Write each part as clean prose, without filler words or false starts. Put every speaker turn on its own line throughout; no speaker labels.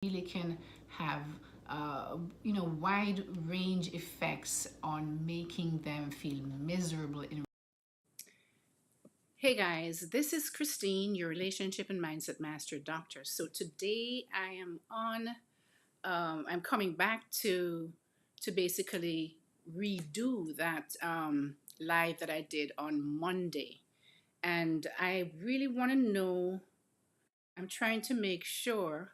really can have wide range effects on making them feel miserable in. Hey guys, this is Christine, your relationship and mindset master doctor. So today I am on. I'm coming back to basically redo that live that I did on Monday, and I really want to know. I'm trying to make sure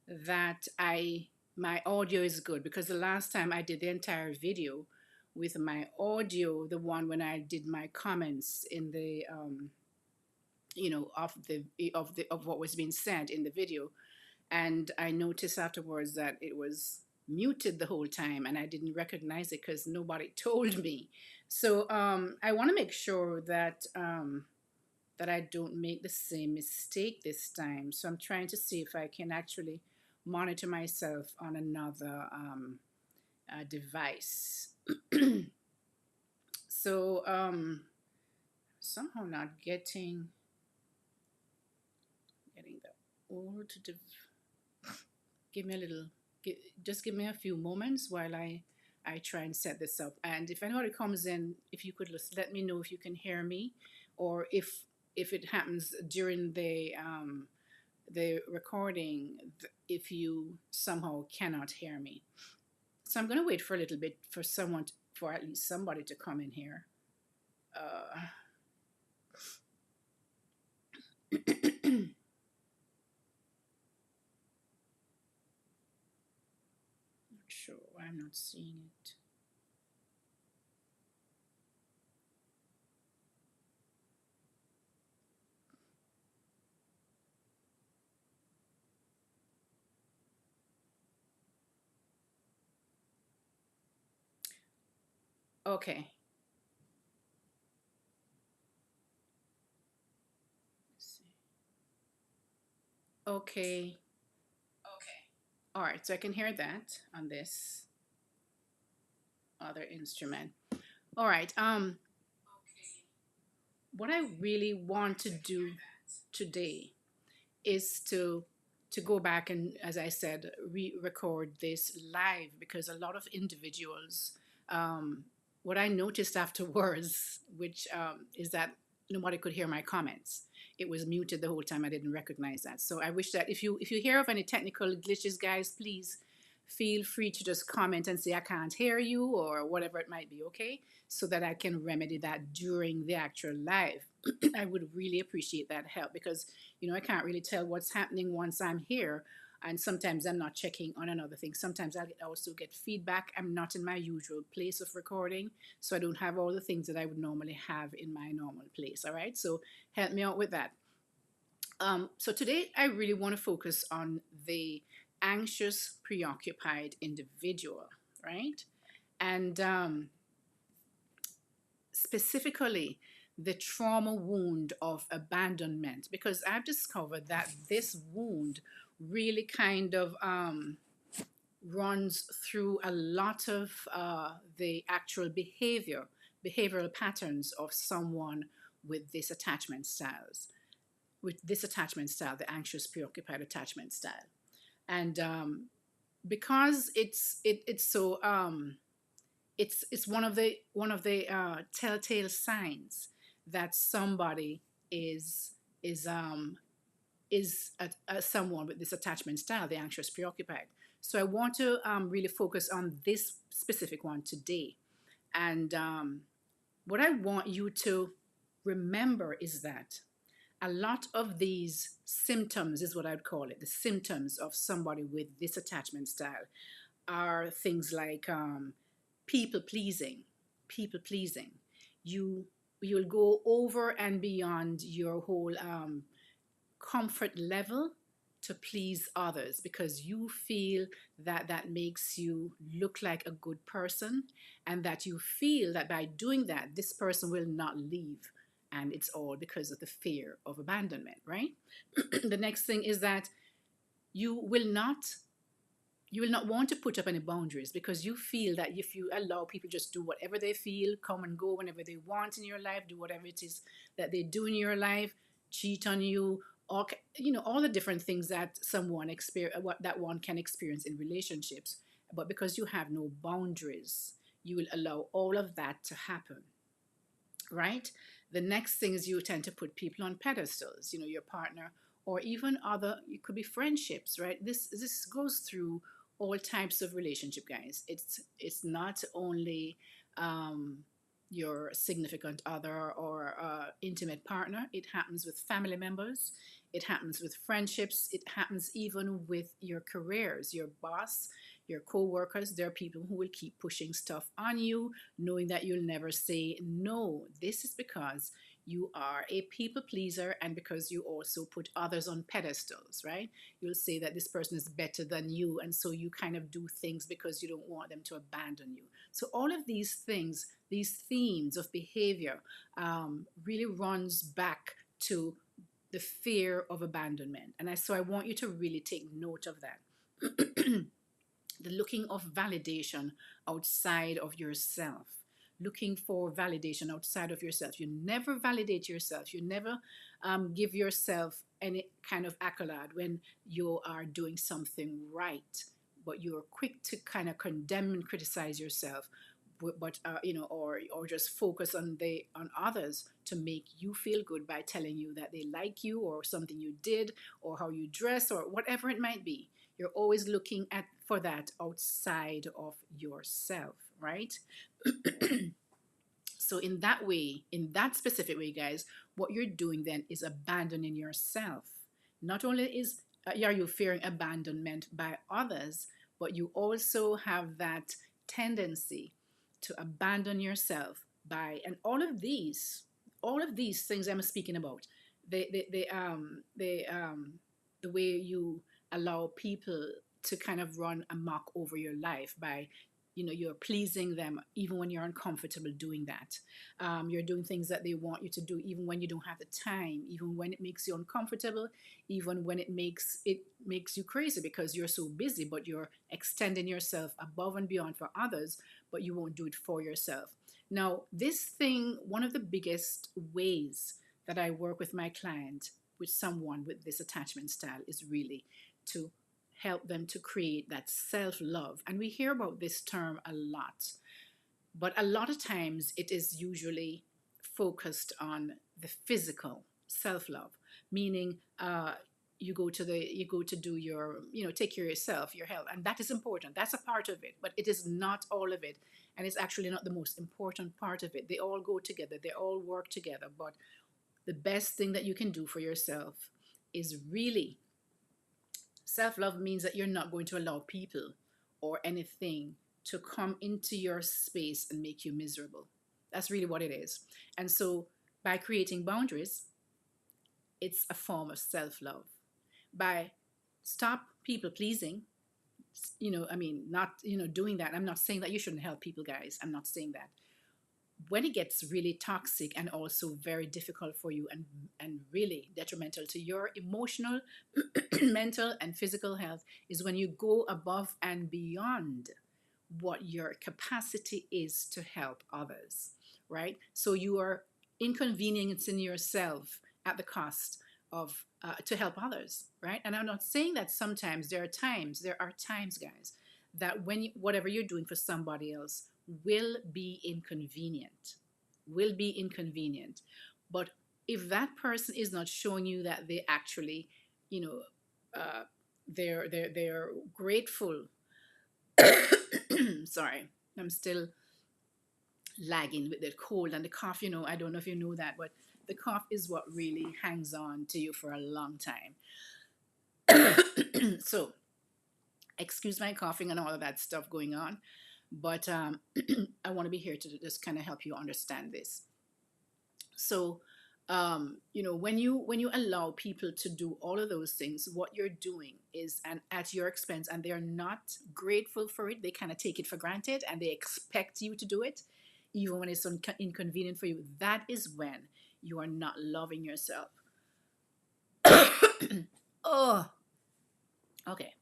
that I my audio is good, because the last time I did the entire video with my audio, the one when I did my comments in the of what was being said in the video, and I noticed afterwards that it was muted the whole time and I didn't recognize it because nobody told me. So I want to make sure that I don't make the same mistake this time. So I'm trying to see if I can actually monitor myself on another device. So somehow not getting the old give me a little just give me a few moments while I try and set this up. And if anybody comes in, if you could just let me know if you can hear me, or if it happens during the recording, if you somehow cannot hear me. So I'm going to wait for a little bit for for at least somebody to come in here. Not sure why I'm not seeing it. Okay. Let's see. Okay. All right, so I can hear that on this other instrument. All right. What I really want to do today is to go back and, as I said, re-record this live, because a lot of individuals, um, what I noticed afterwards, which is that nobody could hear my comments. It was muted the whole time. I didn't recognize that. So I wish that if you hear of any technical glitches, guys, please feel free to just comment and say I can't hear you or whatever it might be, okay? So that I can remedy that during the actual live. I would really appreciate that help, because I can't really tell what's happening once I'm here, and sometimes I'm not checking on another thing. Sometimes I also get feedback. I'm not in my usual place of recording, so I don't have all the things that I would normally have in my normal place. All right, so help me out with that. So today I really want to focus on the anxious, preoccupied individual, right? And specifically the trauma wound of abandonment, because I've discovered that this wound really kind of runs through a lot of the actual behavioral patterns of someone with this attachment styles, the anxious, preoccupied attachment style. And because it's so it's one of the telltale signs that somebody is is um is someone with this attachment style, the anxious preoccupied. So I want to really focus on this specific one today. And what I want you to remember is that a lot of these symptoms, is what I'd call it, the symptoms of somebody with this attachment style, are things like people pleasing. People pleasing. You you'll go over and beyond your whole comfort level to please others, because you feel that that makes you look like a good person, and that you feel that by doing that this person will not leave, and it's all because of the fear of abandonment, right? The next thing is that you will not you will not want to put up any boundaries, because you feel that if you allow people just do whatever they feel, come and go whenever they want in your life, do whatever it is that they do in your life, cheat on you, all all the different things that someone experience, what that one can experience in relationships. But because you have no boundaries, you will allow all of that to happen, right? The next thing is you tend to put people on pedestals, your partner, or even other, it could be friendships, right? This goes through all types of relationship, guys. It's not only um, your significant other or intimate partner. It happens with family members. It happens with friendships. It happens even with your careers, your boss, your co-workers. There are people who will keep pushing stuff on you, knowing that you'll never say no. This is because you are a people pleaser, and because you also put others on pedestals, right? You'll say that this person is better than you, and so you kind of do things because you don't want them to abandon you. So all of these things, these themes of behavior, really runs back to the fear of abandonment. So I want you to really take note of that. The looking of validation outside of yourself, looking for validation outside of yourself. You never validate yourself. You never give yourself any kind of accolade when you are doing something right, but you're quick to kind of condemn and criticize yourself. Or just focus on others to make you feel good by telling you that they like you or something you did or how you dress or whatever it might be. You're always looking at for that outside of yourself, right? So in that way, in that specific way, guys, what you're doing then is abandoning yourself. Not only are you fearing abandonment by others, but you also have that tendency to abandon yourself by, and all of these things I'm speaking about, the way you allow people to kind of run amok over your life by, you're pleasing them even when you're uncomfortable doing that. You're doing things that they want you to do even when you don't have the time, even when it makes you uncomfortable, even when it makes you crazy because you're so busy, but you're extending yourself above and beyond for others, but you won't do it for yourself. Now, this thing, one of the biggest ways that I work with my client, with someone with this attachment style, is really to help them to create that self love. And we hear about this term a lot, but a lot of times it is usually focused on the physical self love, meaning you go to do your, take care of yourself, your health, and that is important. That's a part of it, but it is not all of it, and it's actually not the most important part of it. They all go together, they all work together. But the best thing that you can do for yourself is really self love. Means that you're not going to allow people or anything to come into your space and make you miserable. That's really what it is. And so by creating boundaries, it's a form of self love. By stop people pleasing, not, doing that. I'm not saying that you shouldn't help people, guys. I'm not saying that. When it gets really toxic and also very difficult for you and really detrimental to your emotional, mental, and physical health, is when you go above and beyond what your capacity is to help others, right? So you are inconveniencing yourself at the cost of to help others, right? And I'm not saying that sometimes there are times, guys, that whatever you're doing for somebody else will be inconvenient, But if that person is not showing you that they actually, you know, they're grateful. Sorry, I'm still lagging with the cold and the cough. I don't know if you know that, but the cough is what really hangs on to you for a long time. So, excuse my coughing and all of that stuff going on, but I want to be here to just kind of help you understand this. So, when you allow people to do all of those things, what you're doing is, and at your expense, and they're not grateful for it. They kind of take it for granted, and they expect you to do it, even when it's inconvenient for you. That is when you are not loving yourself. Oh, okay.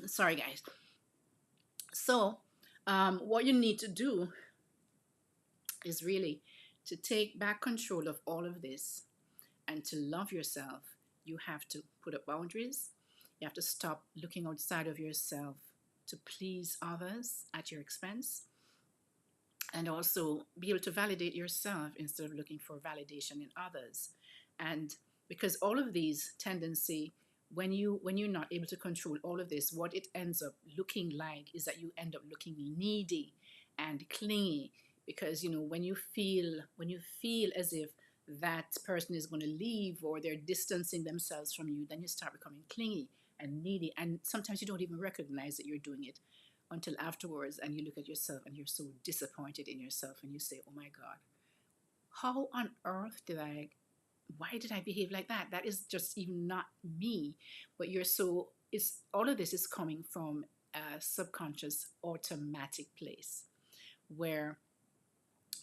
Sorry, guys. So, what you need to do is really to take back control of all of this and to love yourself you have to put up boundaries. You have to stop looking outside of yourself to please others at your expense, and also be able to validate yourself instead of looking for validation in others. And because all of these tendency, when you're not able to control all of this, what it ends up looking like is that you end up looking needy and clingy. Because when you feel as if that person is going to leave or they're distancing themselves from you, then you start becoming clingy and needy, and sometimes you don't even recognize that you're doing it until afterwards, and you look at yourself and you're so disappointed in yourself and you say, oh my God, how on earth why did I behave like that? That is just even not me. But it's all of this is coming from a subconscious automatic place where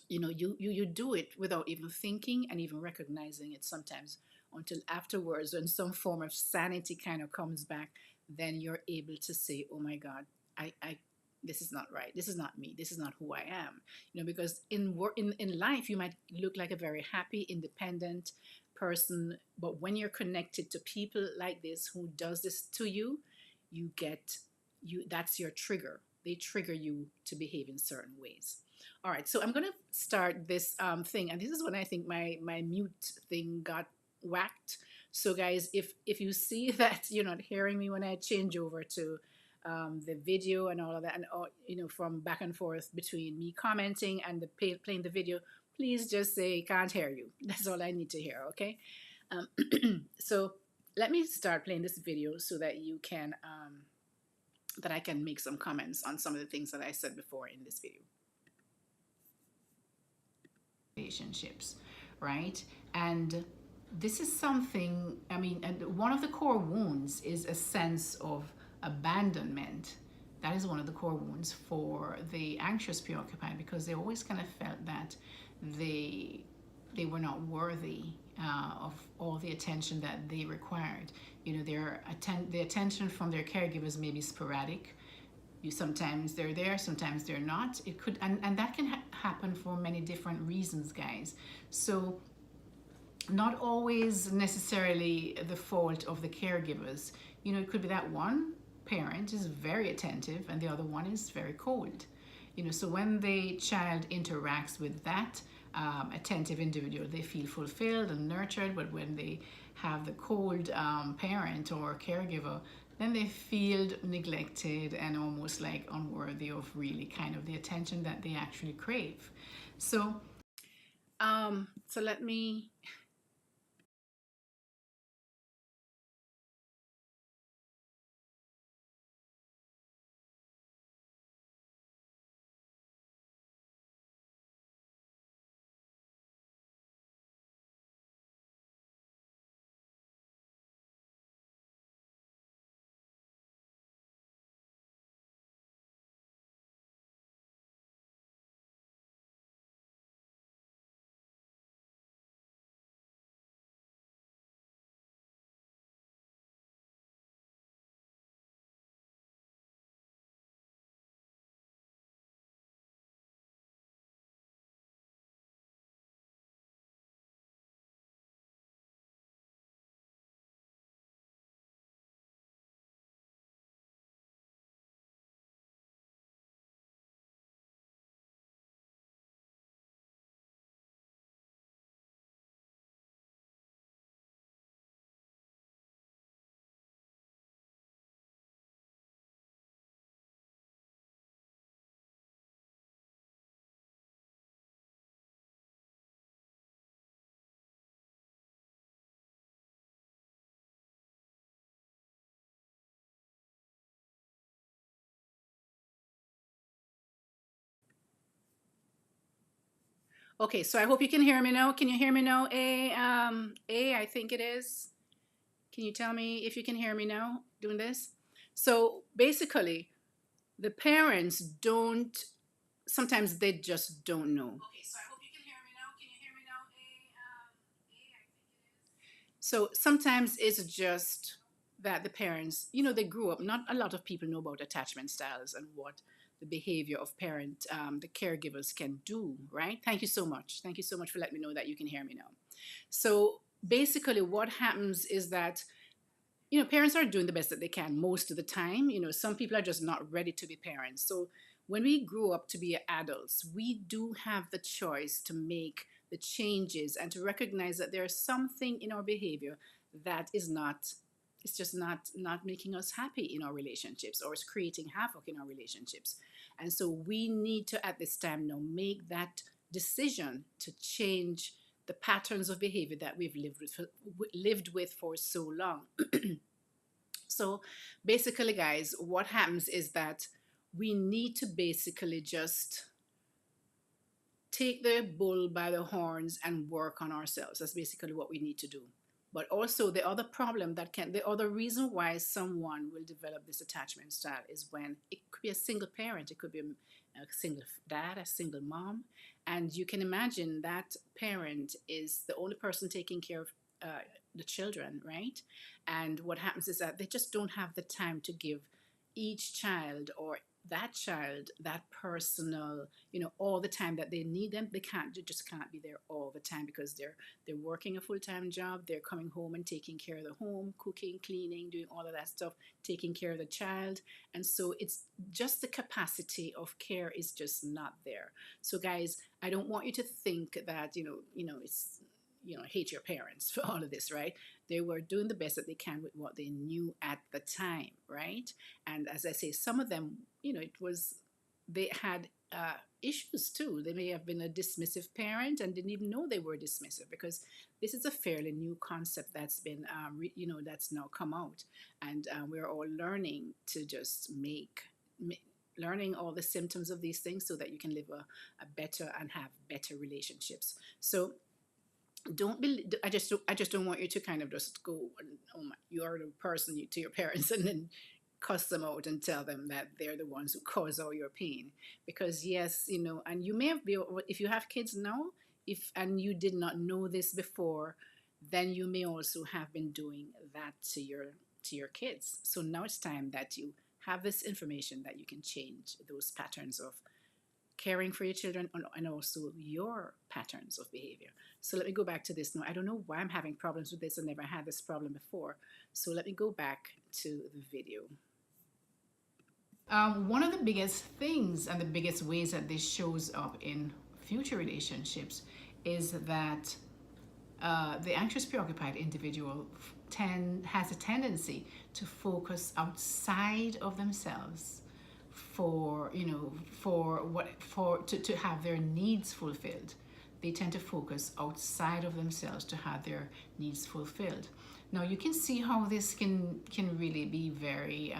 you do it without even thinking and even recognizing it sometimes, until afterwards when some form of sanity kind of comes back, then you're able to say, oh my God, I this is not right, this is not me, this is not who I am. Because in life you might look like a very happy independent person, but when you're connected to people like this who does this to you, you get you that's your trigger. They trigger you to behave in certain ways. All right, so I'm going to start this thing, and this is when I think my mute thing got whacked. So, guys, if you see that you're not hearing me when I change over to the video and all of that, and from back and forth between me commenting and playing the video, please just say can't hear you. That's all I need to hear. Okay. Um, so let me start playing this video so that you can that I can make some comments on some of the things that I said before in this video. Relationships, right? And this is something, I mean, and one of the core wounds is a sense of abandonment. That is one of the core wounds for the anxious preoccupied, because they always kind of felt that they were not worthy of all the attention that they required. The attention from their caregivers may be sporadic. Sometimes they're there, sometimes they're not. It could, and that can happen for many different reasons, guys. So not always necessarily the fault of the caregivers. It could be that one parent is very attentive and the other one is very cold. So when the child interacts with that attentive individual, they feel fulfilled and nurtured. But when they have the cold parent or caregiver, then they feel neglected and almost like unworthy of really kind of the attention that they actually crave. So let me Okay, so I hope you can hear me now. Can you hear me now? I think it is. Can you tell me if you can hear me now doing this? So basically, the parents don't, sometimes they just don't know. Okay, so I hope you can hear me now. Can you hear me now? I think it is. So sometimes it's just that the parents, they grew up, not a lot of people know about attachment styles and what the behavior of the caregivers can do, right? Thank you so much. Thank you so much for letting me know that you can hear me now. So basically what happens is that, parents are doing the best that they can most of the time. Some people are just not ready to be parents. So when we grow up to be adults, we do have the choice to make the changes and to recognize that there's something in our behavior that is not, it's just not making us happy in our relationships, or it's creating havoc in our relationships. And so we need to, at this time now, make that decision to change the patterns of behavior that we've lived with for so long. So basically, guys, what happens is that we need to basically just take the bull by the horns and work on ourselves. That's basically what we need to do. But also, the other reason why someone will develop this attachment style is when it could be a single parent, it could be a single dad, a single mom, and you can imagine that parent is the only person taking care of the children, right? And what happens is that they just don't have the time to give each child that personal, all the time that they need them. They just can't be there all the time, because they're working a full-time job, they're coming home and taking care of the home, cooking, cleaning, doing all of that stuff, taking care of the child. And so it's just the capacity of care is just not there. So guys, I don't want you to think that it's, hate your parents for all of this, right? They were doing the best that they can with what they knew at the time, right? And as I say, some of them, they had issues too. They may have been a dismissive parent and didn't even know they were dismissive, because this is a fairly new concept that's been, that's now come out. And we're all learning to just learning all the symptoms of these things so that you can live a better and have better relationships. So don't be I just don't want you to kind of just go and, oh my, you are the person to your parents, and then cuss them out and tell them that they're the ones who cause all your pain. Because yes, and you may have been, if you have kids now, if and you did not know this before, then you may also have been doing that to your kids. So now it's time that you have this information, that you can change those patterns of caring for your children, and also your patterns of behavior. So let me go back to this now. I don't know why I'm having problems with this. I never had this problem before. So let me go back to the video. One of the biggest things and the biggest ways that this shows up in future relationships is that the anxious preoccupied individual has a tendency to focus outside of themselves to have their needs fulfilled. They tend to focus outside of themselves to have their needs fulfilled. Now you can see how this can really be very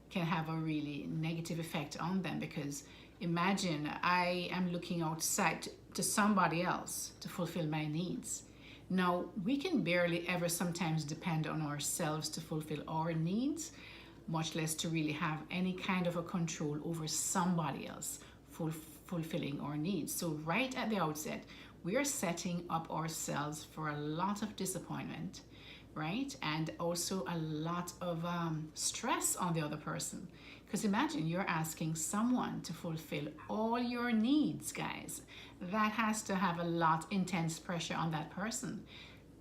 can have a really negative effect on them, because imagine I am looking outside to somebody else to fulfill my needs. Now we can barely ever sometimes depend on ourselves to fulfill our needs, much less to really have any kind of a control over somebody else fulfilling our needs. So right at the outset, we are setting up ourselves for a lot of disappointment, right? And also a lot of stress on the other person. Because imagine you're asking someone to fulfill all your needs, guys. That has to have a lot intense pressure on that person.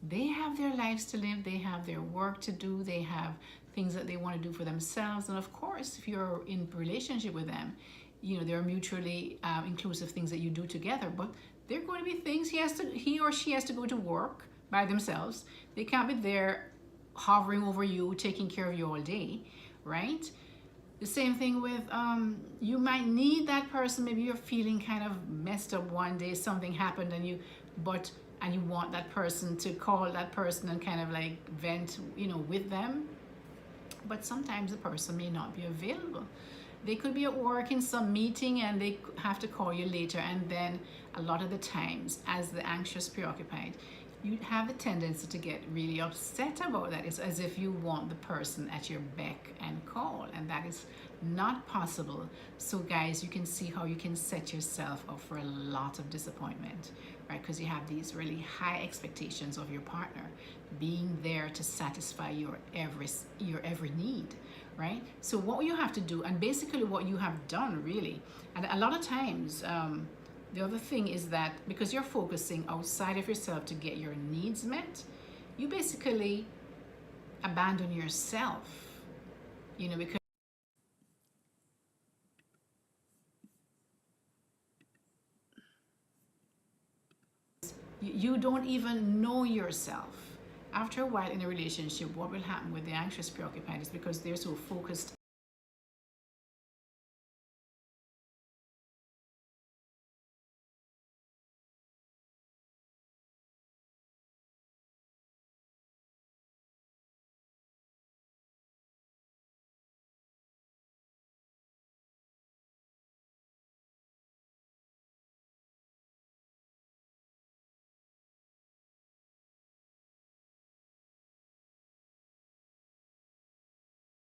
They have their lives to live, they have their work to do, they have things that they want to do for themselves. And of course, if you're in relationship with them, there are mutually inclusive things that you do together, but there are going to be things he or she has to go to work by themselves. They can't be there hovering over you, taking care of you all day, right? The same thing with, you might need that person. Maybe you're feeling kind of messed up one day, something happened, and you want that person to call that person and kind of like vent, with them. But sometimes the person may not be available. They could be at work in some meeting and they have to call you later. And then a lot of the times, as the anxious preoccupied, you have a tendency to get really upset about that. It's as if you want the person at your beck and call, and that is not possible. So guys, you can see how you can set yourself up for a lot of disappointment, right? Because you have these really high expectations of your partner being there to satisfy your every need, right? So what you have to do, and basically what you have done really, and a lot of times The other thing is that because you're focusing outside of yourself to get your needs met, you basically abandon yourself, because you don't even know yourself. After a while in a relationship, what will happen with the anxious preoccupied is because they're so focused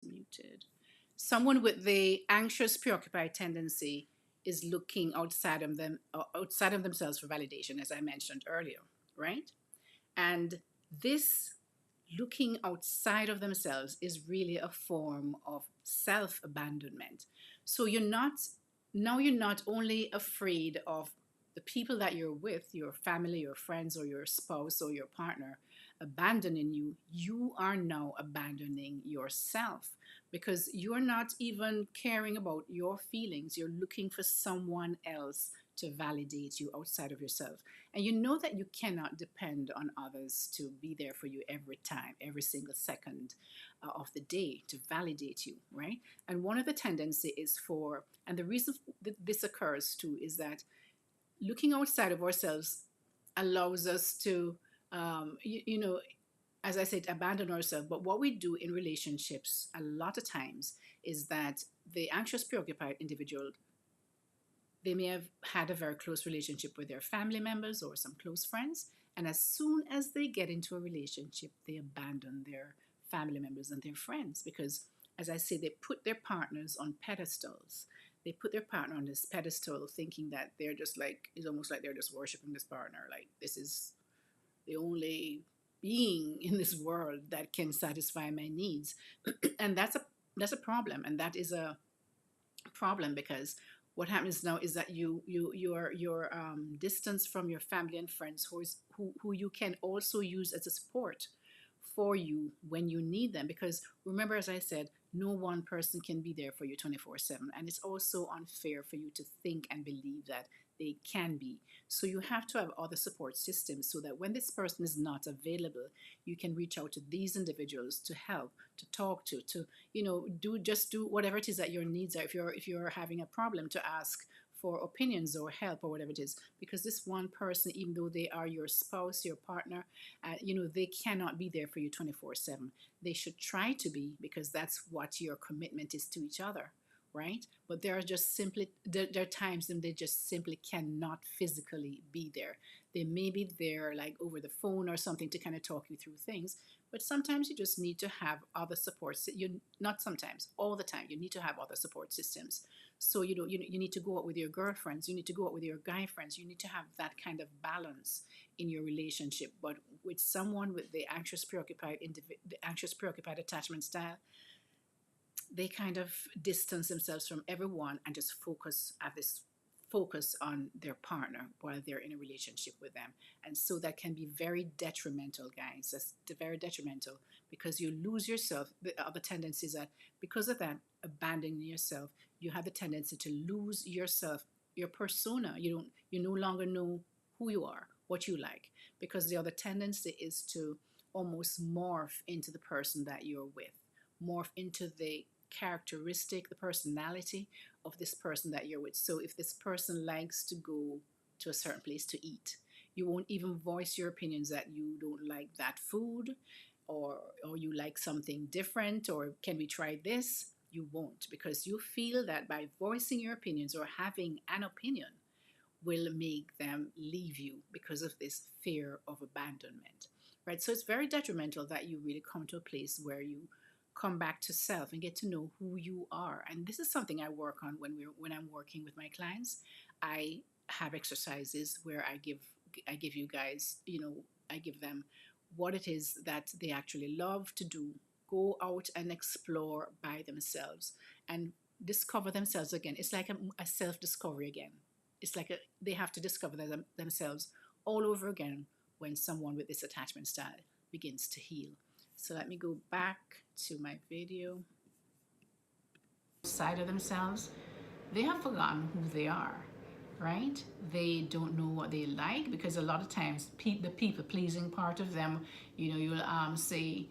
muted. Someone with the anxious preoccupied tendency is looking outside of themselves for validation, as I mentioned earlier, right? And this looking outside of themselves is really a form of self abandonment. So you're not only afraid of the people that you're with, your family, your friends, or your spouse or your partner abandoning you, you are now abandoning yourself because you're not even caring about your feelings. You're looking for someone else to validate you outside of yourself. And you know that you cannot depend on others to be there for you every time, every single second of the day to validate you, right? And one of the tendency is for, and the reason that this occurs too is that looking outside of ourselves allows us to, you know, as I said, abandon ourselves. But what we do in relationships a lot of times is that the anxious, preoccupied individual, they may have had a very close relationship with their family members or some close friends. And as soon as they get into a relationship, they abandon their family members and their friends because, as I say, they put their partners on pedestals. They put their partner on this pedestal thinking that they're just like, it's almost like they're just worshiping this partner. Like, this is the only being in this world that can satisfy my needs. And that's a problem. And that is a problem because what happens now is that your distance from your family and friends who you can also use as a support for you when you need them, because remember, as I said, no one person can be there for you 24/7, and it's also unfair for you to think and believe that they can be. So you have to have other support systems so that when this person is not available, you can reach out to these individuals to help, to talk to do whatever it is that your needs are. If you're having a problem, to ask for opinions or help or whatever it is, because this one person, even though they are your spouse, your partner, they cannot be there for you 24/7. They should try to be, because that's what your commitment is to each other, right? But there are times when they just simply cannot physically be there. They may be there like over the phone or something to kind of talk you through things, but sometimes you just need to have other supports. You Not sometimes, all the time, you need to have other support systems. So you need to go out with your girlfriends, you need to go out with your guy friends, you need to have that kind of balance in your relationship. But with someone with the anxious preoccupied attachment style, they kind of distance themselves from everyone and just focus on their partner while they're in a relationship with them. And so that can be very detrimental, guys. That's very detrimental because you lose yourself. The other tendency is that because of that, abandoning yourself, you have the tendency to lose yourself, your persona. You no longer know who you are, what you like, because the other tendency is to almost morph into the person that you're with, morph into the characteristic, the personality of this person that you're with. So if this person likes to go to a certain place to eat, you won't even voice your opinions that you don't like that food, or you like something different, or can we try this? You won't, because you feel that by voicing your opinions or having an opinion will make them leave you because of this fear of abandonment, right? So it's very detrimental that you really come to a place where you come back to self and get to know who you are. And this is something I work on when I'm working with my clients. I have exercises where I give you guys, I give them what it is that they actually love to do. Go out and explore by themselves and discover themselves again. It's like a self discovery again. it's like they have to discover themselves all over again when someone with this attachment style begins to heal. So let me go back to my video. Side of themselves, they have forgotten who they are, right? They don't know what they like, because a lot of times the people pleasing part of them, you'll say,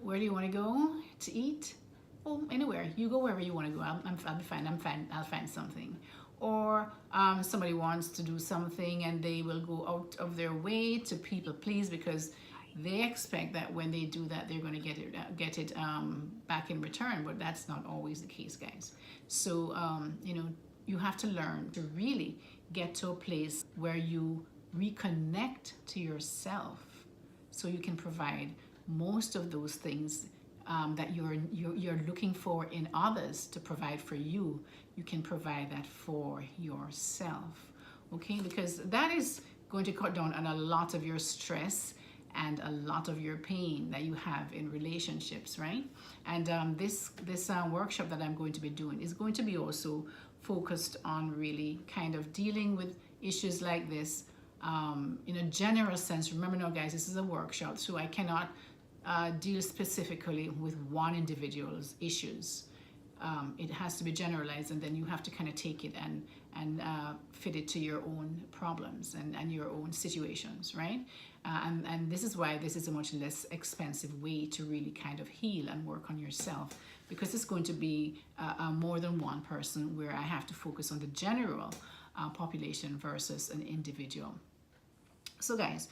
where do you want to go to eat? Oh, anywhere. You go wherever you want to go. I'll be fine. I'm fine. I'll find something. Or somebody wants to do something and they will go out of their way to people please, because they expect that when they do that, they're going to get it back in return. But that's not always the case, guys. So you have to learn to really get to a place where you reconnect to yourself, so you can provide most of those things that you're looking for in others to provide for you. You can provide that for yourself, okay? Because that is going to cut down on a lot of your stress and a lot of your pain that you have in relationships, right? And this workshop that I'm going to be doing is going to be also focused on really kind of dealing with issues like this in a general sense. Remember now, guys, this is a workshop, so I cannot deal specifically with one individual's issues. It has to be generalized, and then you have to kind of take it and fit it to your own problems and your own situations, right? And this is why this is a much less expensive way to really kind of heal and work on yourself, because it's going to be more than one person, where I have to focus on the general population versus an individual. So guys,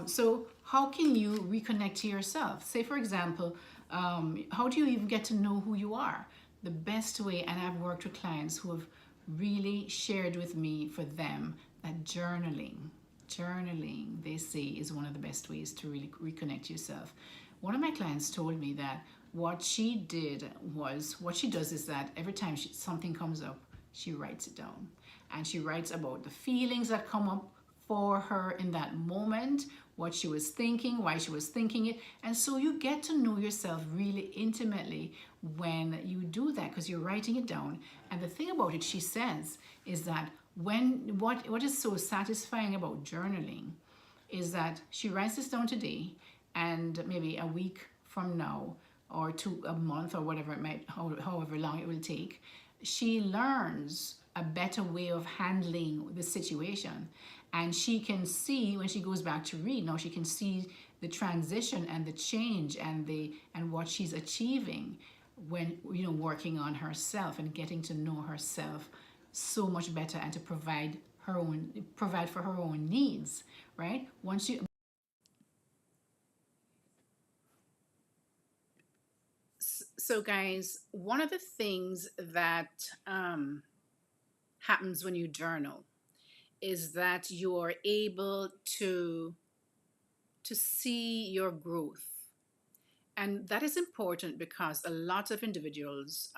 so how can you reconnect to yourself? Say, for example, how do you even get to know who you are? The best way, and I've worked with clients who have really shared with me for them that journaling, they say, is one of the best ways to really reconnect yourself. One of my clients told me that what she does is that every time something comes up, she writes it down. And she writes about the feelings that come up for her in that moment, what she was thinking, why she was thinking it. And so you get to know yourself really intimately when you do that, because you're writing it down. And the thing about it, she says, is that what is so satisfying about journaling is that she writes this down today, and maybe a week from now, or a month, or whatever it might, however long it will take, she learns a better way of handling the situation. And she can see, when she goes back to read, now she can see the transition and the change and what she's achieving when working on herself and getting to know herself so much better, and to provide for her own needs, right? So guys, one of the things that happens when you journal is that you're able to see your growth. And that is important, because a lot of individuals,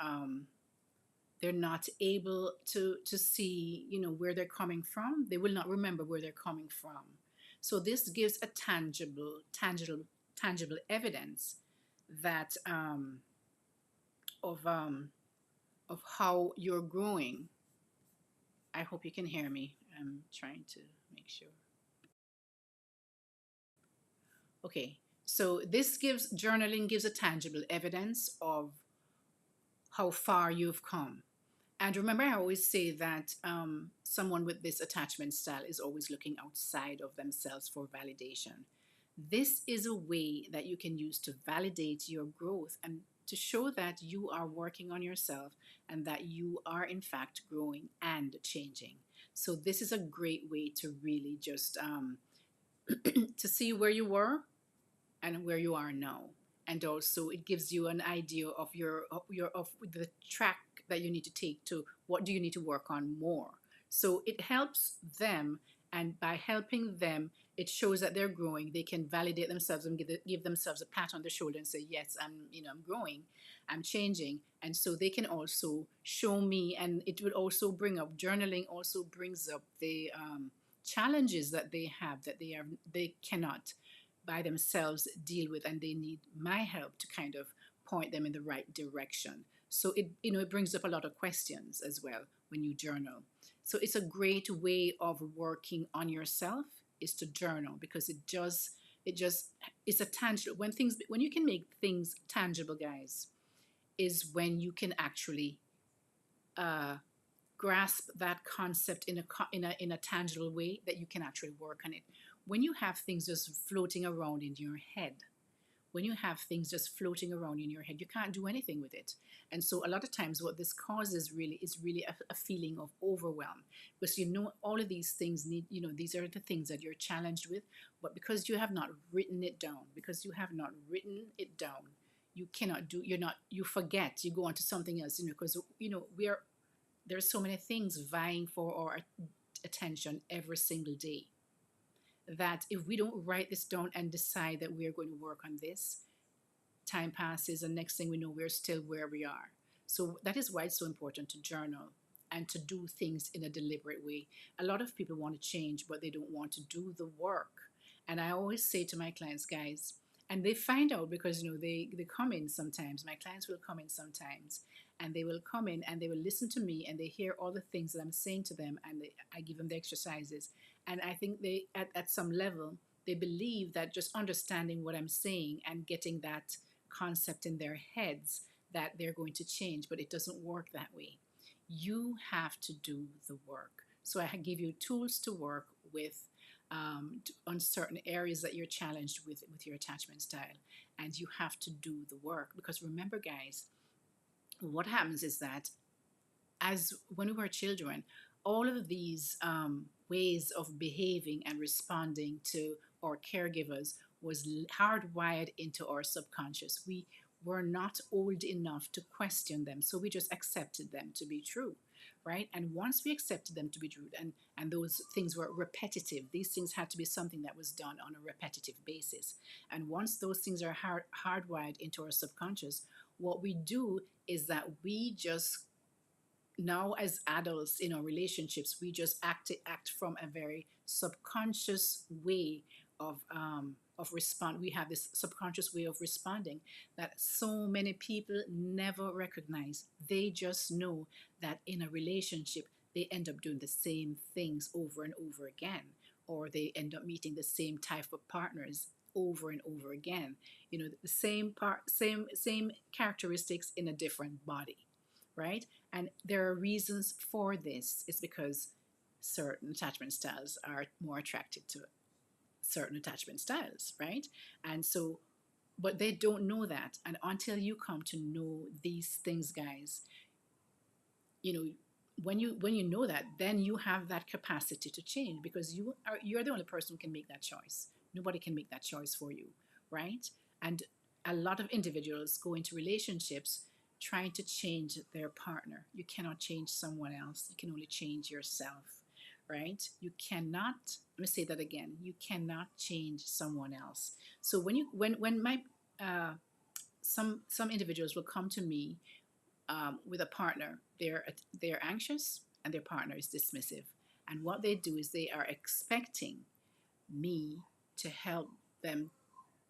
they're not able to see, where they're coming from. They will not remember where they're coming from. So this gives a tangible evidence that of how you're growing. I hope you can hear me. I'm trying to make sure. Okay, so journaling gives a tangible evidence of how far you've come. And remember, I always say that someone with this attachment style is always looking outside of themselves for validation. This is a way that you can use to validate your growth and to show that you are working on yourself and that you are in fact growing and changing. So this is a great way to really just to see where you were and where you are now. And also it gives you an idea of of the track that you need to take to what do you need to work on more. So it helps them, and by helping them, it shows that they're growing. They can validate themselves and give themselves a pat on the shoulder and say, yes, I'm growing, I'm changing. And so they can also show me, and it will also bring up, journaling also brings up the challenges that they have, that they cannot by themselves deal with, and they need my help to kind of point them in the right direction. So it brings up a lot of questions as well when you journal. So it's a great way of working on yourself is to journal, because it just it's a tangible when you can make things tangible, guys, is when you can actually uh, grasp that concept in a tangible way that you can actually work on it. When you have things just floating around in your head, when you have things just floating around in your head, you can't do anything with it. And so a lot of times what this causes really is really a feeling of overwhelm, because all of these things need, these are the things that you're challenged with, but because you have not written it down, you cannot do, you forget, you go on to something else, because there's so many things vying for our attention every single day, that if we don't write this down and decide that we are going to work on this, time passes and next thing we know, we're still where we are. So that is why it's so important to journal and to do things in a deliberate way. A lot of people want to change, but they don't want to do the work. And I always say to my clients, guys, and they find out because they come in sometimes. My clients will come in sometimes, and they will come in and they will listen to me and they hear all the things that I'm saying to them, and I give them the exercises. And I think they, at some level, they believe that just understanding what I'm saying and getting that concept in their heads, that they're going to change, but it doesn't work that way. You have to do the work. So I give you tools to work with on certain areas that you're challenged with your attachment style, and you have to do the work. Because remember, guys, what happens is that as when we were children, all of these ways of behaving and responding to our caregivers was hardwired into our subconscious. We were not old enough to question them, so we just accepted them to be true, right? And once we accepted them to be true, and those things were repetitive, these things had to be something that was done on a repetitive basis. And once those things are hardwired into our subconscious, what we do is that we just, now as adults in our relationships, we just act from a very subconscious way of respond. We have this subconscious way of responding that so many people never recognize. They just know that in a relationship they end up doing the same things over and over again, or they end up meeting the same type of partners over and over again. The same characteristics in a different body, right? And there are reasons for this. It's because certain attachment styles are more attracted to certain attachment styles, right? And so, but they don't know that. And until you come to know these things, guys, when you know that, then you have that capacity to change, because you're the only person who can make that choice. Nobody can make that choice for you, right? And a lot of individuals go into relationships trying to change their partner. You cannot change someone else. You can only change yourself, right? You cannot, let me say that again, you cannot change someone else. So when my some individuals will come to me with a partner, they're anxious and their partner is dismissive, and what they do is they are expecting me to help them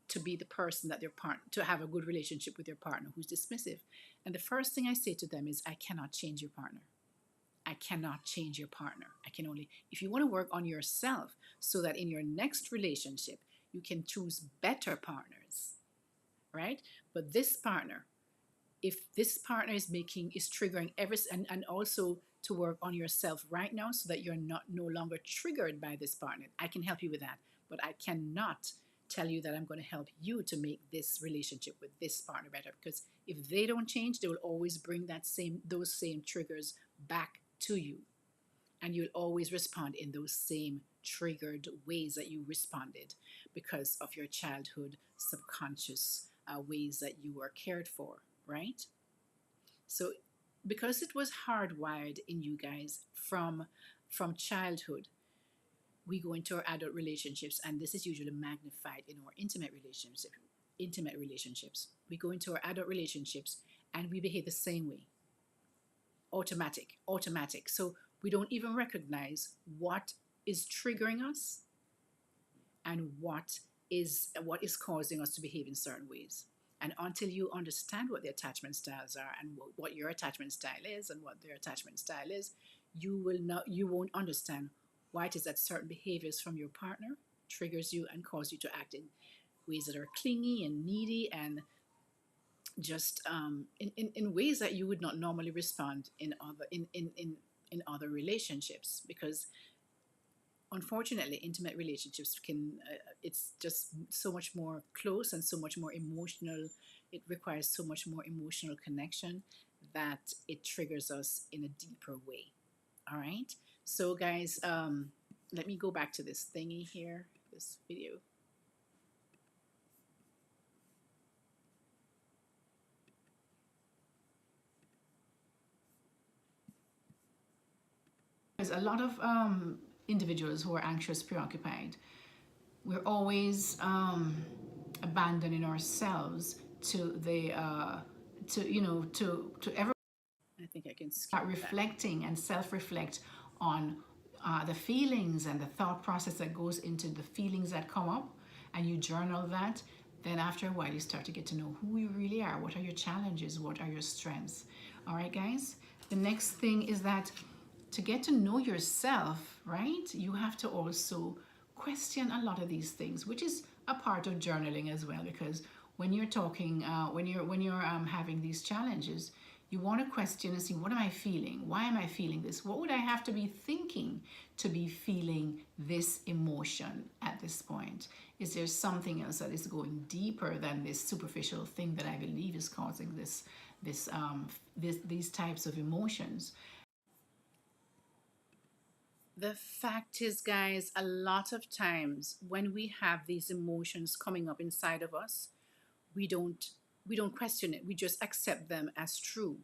to be the person that their partner, to have a good relationship with their partner who's dismissive. And the first thing I say to them is, I cannot change your partner. I cannot change your partner. I can only, if you want to work on yourself so that in your next relationship you can choose better partners, right? But this partner, if this partner is triggering and also to work on yourself right now so that you're no longer triggered by this partner, I can help you with that. But I cannot tell you that I'm going to help you to make this relationship with this partner better, because if they don't change, they will always bring those same triggers back to you, and you'll always respond in those same triggered ways that you responded because of your childhood subconscious ways that you were cared for, right? So because it was hardwired in you guys from childhood, we go into our adult relationships, and this is usually magnified in our intimate relationships. We go into our adult relationships and we behave the same way. Automatic. So we don't even recognize what is triggering us and what is causing us to behave in certain ways. And until you understand what the attachment styles are and what your attachment style is and what their attachment style is, you won't understand why it is that certain behaviors from your partner triggers you and cause you to act in ways that are clingy and needy and just in ways that you would not normally respond in other relationships, because unfortunately intimate relationships can it's just so much more close and so much more emotional. It requires so much more emotional connection that it triggers us in a deeper way. All right, so guys, let me go back to this thingy here, this video. There's a lot of individuals who are anxious, preoccupied. We're always abandoning ourselves to the to everyone. I think I can start reflecting and self-reflect on the feelings and the thought process that goes into the feelings that come up, and you journal that. Then after a while, you start to get to know who you really are. What are your challenges? What are your strengths? All right, guys. The next thing is that to get to know yourself, right, you have to also question a lot of these things, which is a part of journaling as well. Because when you're talking, when you're having these challenges, you want to question and see, what am I feeling? Why am I feeling this? What would I have to be thinking to be feeling this emotion at this point? Is there something else that is going deeper than this superficial thing that I believe is causing these types of emotions? The fact is, guys, a lot of times when we have these emotions coming up inside of us, we don't we don't question it. We just accept them as true.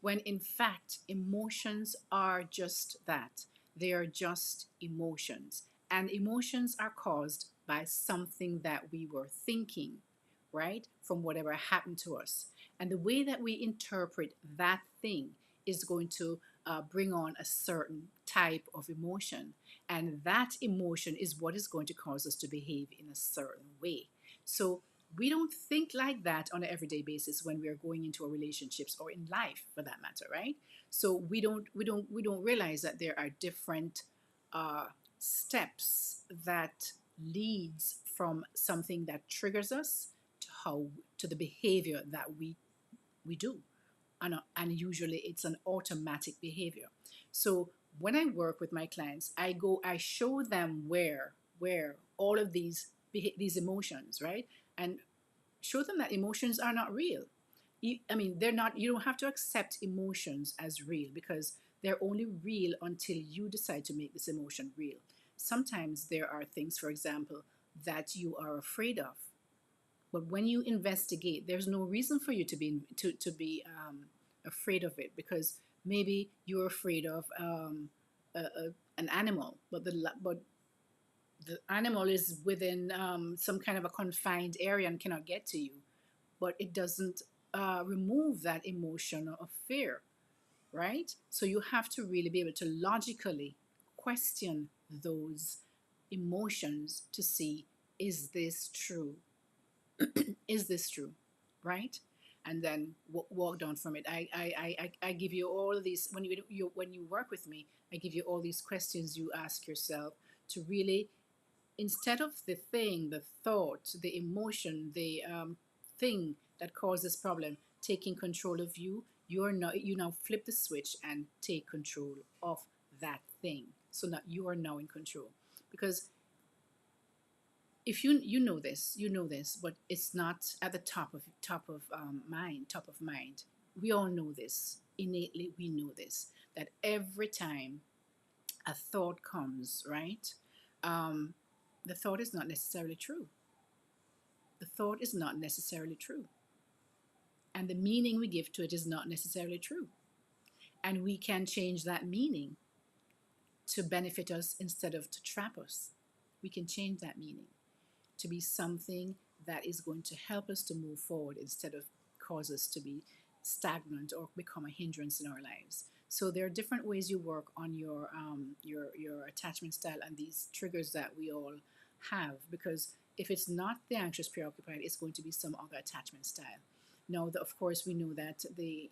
When in fact, emotions are just that. They are just emotions. And emotions are caused by something that we were thinking, right? From whatever happened to us. And the way that we interpret that thing is going to bring on a certain type of emotion. And that emotion is what is going to cause us to behave in a certain way. So we don't think like that on an everyday basis when we are going into our relationships or in life for that matter, right? So we don't realize that there are different steps that leads from something that triggers us to how to the behavior that we do, and usually it's an automatic behavior. So when I work with my clients, I show them where all of these emotions, right, and show them that emotions are not real. I mean, they're not. You don't have to accept emotions as real, because they're only real until you decide to make this emotion real. Sometimes there are things, for example, that you are afraid of, but when you investigate, there's no reason for you to be afraid of it, because maybe you're afraid of an animal, but the animal is within some kind of a confined area and cannot get to you. But it doesn't remove that emotion of fear, right? So you have to really be able to logically question those emotions to see, is this true? Is this true, right? And then walk down from it. I give you all of these when you work with me. I give you all these questions you ask yourself to really, instead of the thing, the thought, the emotion, the thing that causes problem taking control of you, you now flip the switch and take control of that thing. So that you are now in control. Because if you know this, but it's not at the top of mind. We all know this innately. We know this, that every time a thought comes, right? The thought is not necessarily true. The thought is not necessarily true, and the meaning we give to it is not necessarily true. And we can change that meaning to benefit us instead of to trap us. We can change that meaning to be something that is going to help us to move forward instead of cause us to be stagnant or become a hindrance in our lives. So there are different ways you work on your attachment style and these triggers that we all have, because if it's not the anxious preoccupied, it's going to be some other attachment style. Now, of course, we know that the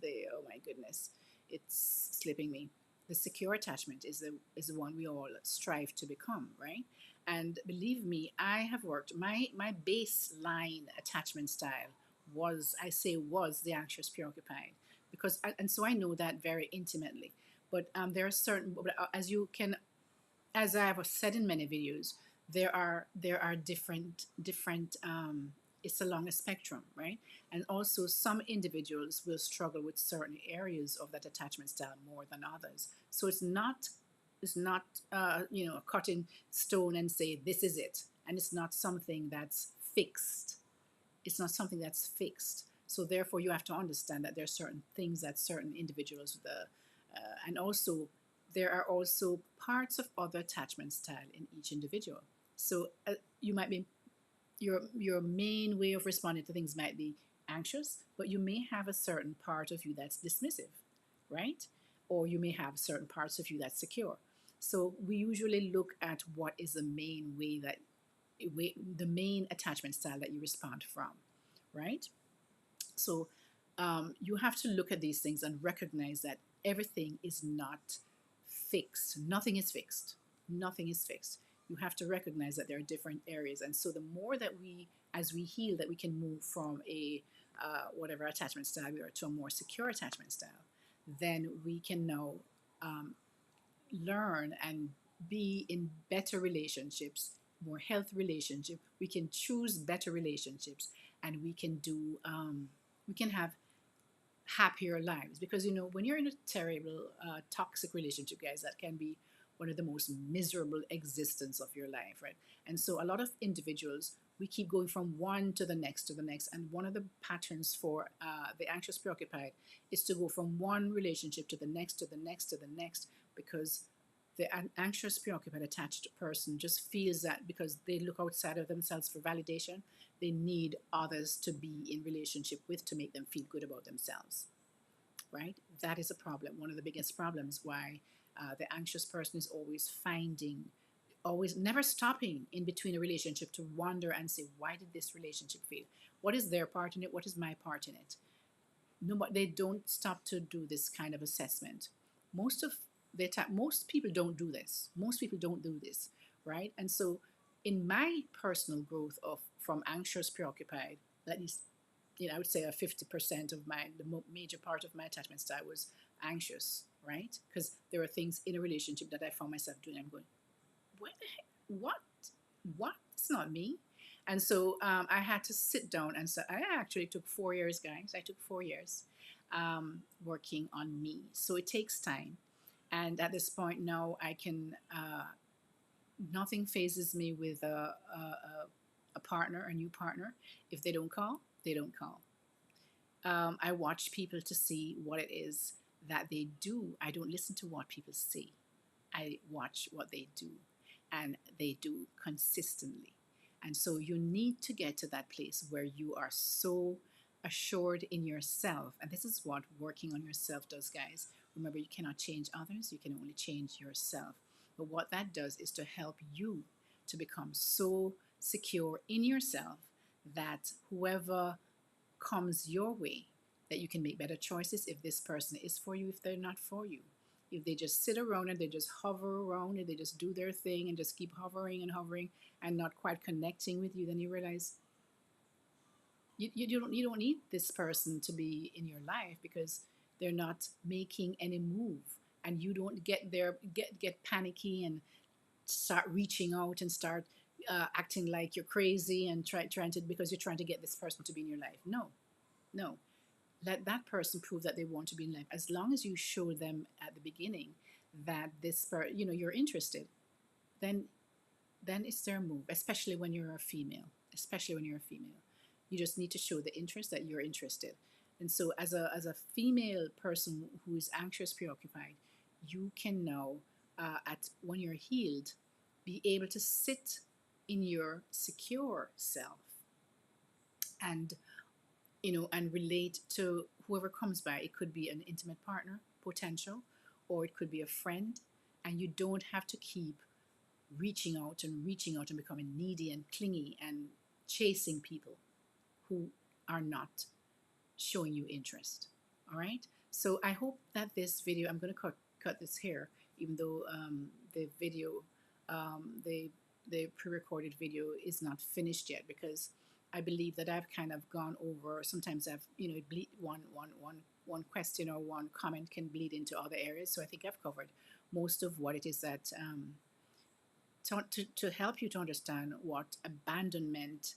oh my goodness, it's slipping me. The secure attachment is the one we all strive to become, right? And believe me, I have worked my baseline attachment style was, I say was, the anxious preoccupied, because and so I know that very intimately. But there are certain, as you can, as I have said in many videos, there are different. It's along a spectrum, right? And also, some individuals will struggle with certain areas of that attachment style more than others. So it's not cut in stone and say this is it, and it's not something that's fixed. It's not something that's fixed. So therefore, you have to understand that there are certain things that certain individuals, and also there are also parts of other attachment style in each individual. So you might be your main way of responding to things might be anxious, but you may have a certain part of you that's dismissive, right? Or you may have certain parts of you that's secure. So we usually look at what is the main way that the main attachment style that you respond from, right? So you have to look at these things and recognize that everything is not fixed. Nothing is fixed. Nothing is fixed. You have to recognize that there are different areas. And so the more that as we heal, that we can move from a whatever attachment style we are to a more secure attachment style, then we can now um, learn and be in better relationships, more healthy relationships. We can choose better relationships, and we can have happier lives. Because when you're in a terrible toxic relationship, guys, that can be one of the most miserable existence of your life, right? And so a lot of individuals, we keep going from one to the next to the next. And one of the patterns for the anxious preoccupied is to go from one relationship to the next to the next to the next, because the anxious preoccupied attached person just feels that because they look outside of themselves for validation, they need others to be in relationship with to make them feel good about themselves, right? That is a problem. One of the biggest problems why the anxious person is always never stopping in between a relationship to wonder and say, why did this relationship fail? What is their part in it? What is my part in it? No, but they don't stop to do this kind of assessment. Most people don't do this. Most people don't do this, right? And so, in my personal growth of from anxious preoccupied, at least I would say a 50% of the major part of my attachment style was anxious, right? Because there are things in a relationship that I found myself doing. I'm going, what the heck? What? What? It's not me. And so I had to sit down, and so I actually took 4 years, guys. I took 4 years working on me. So it takes time. And at this point now, I can, nothing phases me with a partner, a new partner. If they don't call, they don't call. I watch people to see what it is that they do. I don't listen to what people say. I watch what they do, and they do consistently. And so you need to get to that place where you are so assured in yourself. And this is what working on yourself does, guys. Remember, you cannot change others, you can only change yourself. But what that does is to help you to become so secure in yourself that whoever comes your way, that you can make better choices if this person is for you, if they're not for you. If they just sit around and they just hover around and they just do their thing and just keep hovering and hovering and not quite connecting with you, then you realize you don't need this person to be in your life, because they're not making any move, and you don't get panicky and start reaching out and start acting like you're crazy and trying to, because you're trying to get this person to be in your life. No, no. Let that person prove that they want to be in life. As long as you show them at the beginning that you're interested, then it's their move. Especially when you're a female. Especially when you're a female, you just need to show the interest that you're interested. And so, as a female person who is anxious, preoccupied, you can now, at when you're healed, be able to sit in your secure self and and relate to whoever comes by. It could be an intimate partner, potential, or it could be a friend. And you don't have to keep reaching out and becoming needy and clingy and chasing people who are not showing you interest. All right. So I hope that this video, I'm going to cut this here, even though the video, the pre-recorded video is not finished yet, because I believe that I've kind of gone over. Sometimes I've, one question or one comment can bleed into other areas. So I think I've covered most of what it is that to help you to understand what abandonment,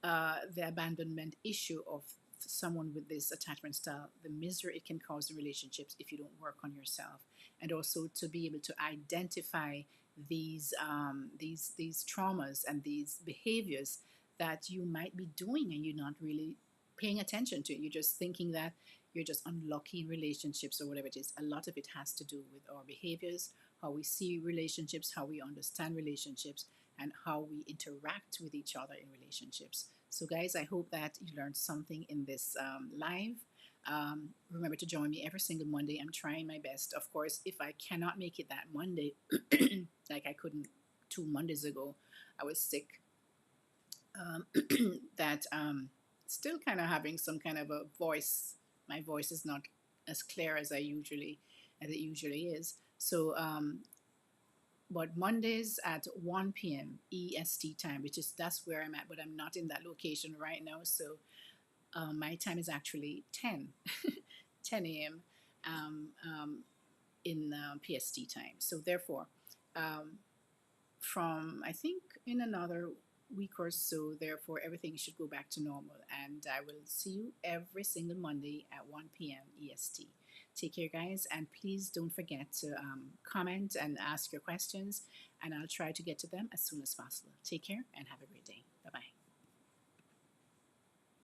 the abandonment issue of someone with this attachment style, the misery it can cause in relationships if you don't work on yourself, and also to be able to identify these traumas and these behaviors that you might be doing and you're not really paying attention to. You're just thinking that you're just unlucky in relationships or whatever it is. A lot of it has to do with our behaviors, how we see relationships, how we understand relationships, and how we interact with each other in relationships. So, guys, I hope that you learned something in this live. Remember to join me every single Monday. I'm trying my best. Of course, if I cannot make it that Monday, like I couldn't 2 Mondays ago, I was sick. That still kind of having some kind of a voice. My voice is not as clear as it usually is. So, but Mondays at 1 p.m. EST time, that's where I'm at, but I'm not in that location right now. So my time is actually 10 a.m. In PST time. So therefore, from I think in another week or so, therefore everything should go back to normal. And I will see you every single Monday at 1 p.m. EST. Take care, guys, and please don't forget to comment and ask your questions, and I'll try to get to them as soon as possible. Take care and have a great day.